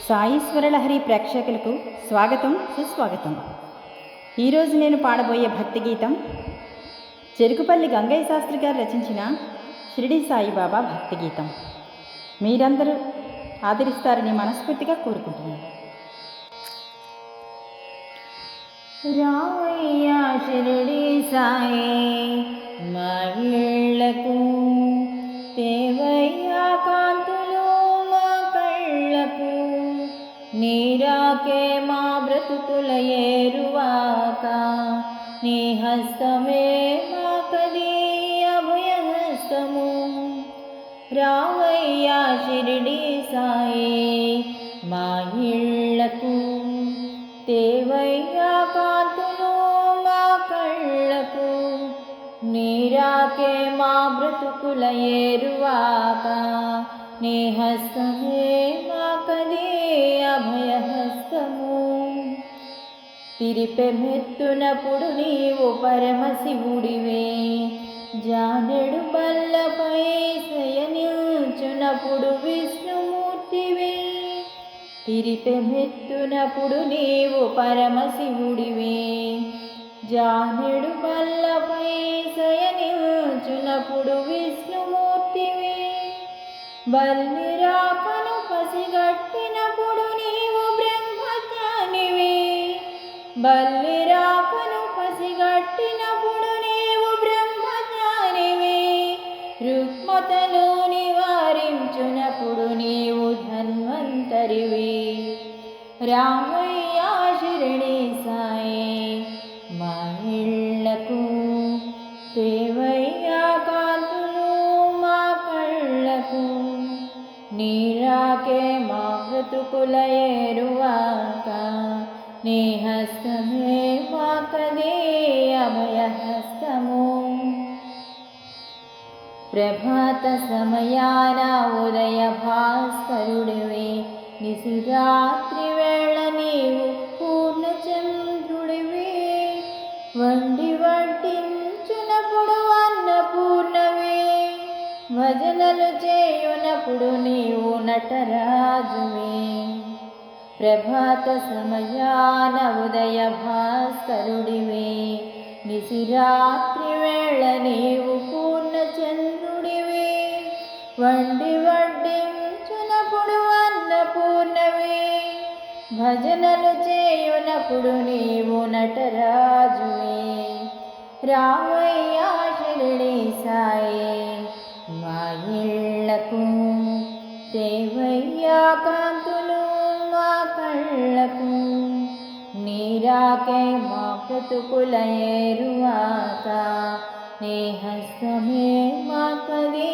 సాయిస్వరలహరి ప్రేక్షకులకు స్వాగతం, సుస్వాగతం. ఈరోజు నేను పాడబోయే భక్తి గీతం చెరుకుపల్లి గంగయ్య శాస్త్రి గారు రచించిన షిరిడి సాయిబాబా భక్తి గీతం. మీరందరూ ఆదరిస్తారని మనస్ఫూర్తిగా కోరుకుంటున్నాను. రావయ్యా షిరిడి సాయి మా ఇళ్ళకు, తేవయ్యా కాంతులు మా కళ్ళకు, నీరాకే మా బ్రతుకుల ఏరువాక, నీ హస్తమే మాకది అభయహస్తము. రావయ్యా షిరిడి సాయి మా ఇళ్ళకు, తేవయ్యా కాంతులు మా కళ్ళకు, నీరాకే మా బ్రతుకుల ఏరువాక, నీ హస్తమే మాకది అభయహస్తము. తిరిపెమెత్తునప్పుడు నీవు పరమశివుడివే, జానెడు బల్లపై శయనించునప్పుడు విష్ణుమూర్తివే. తిరిపెమెత్తునప్పుడు నీవు పరమశివుడివే, జానెడు బల్లపై శయనించునప్పుడు విష్ణుమూర్తివే. బల్లిరాకను పసిగట్టినప్పుడు నీవు బ్రహ్మజ్ఞానివే, బల్లిరాకను పసిగట్టినప్పుడు నీవు బ్రహ్మజ్ఞానివే. రుగ్మతను నివారించునప్పుడు నీవు ధన్వంతరివే. రామయ్యా షిరిడి సాయి మా ఇళ్ళకు, తేవయ్యా కాంతులు మా కళ్ళకు, నీరాకే మా బ్రతుకుల ఏరువాక, నీ హస్తమే మాకది అభయహస్తము. ప్రభాత సమయాన ఉదయ భాస్కరుడివే, నిశిరాత్రి వేళ నీవు పూర్ణచంద్రుడివే. వండి వడ్డించునప్పుడు అన్నపూర్ణవే, భజనలు చేయునప్పుడు నీవు నటరాజువే. ప్రభాత సమయాన ఉదయ భాస్కరుడివే, నిశిరాత్రి వేళ నీవు పూర్ణచంద్రుడివే. వండి వడ్డించునప్పుడు అన్నపూర్ణవే, భజనలు చేయునప్పుడు నీవు నటరాజువే. రావయ్యా షిరిడి సాయి మా ఇళ్ళకు, తేవయ్యా కాంతులు మా కళ్ళకు, నీరాకే మా బ్రతుకుల ఏరువాక, నీ హస్తమే మాకది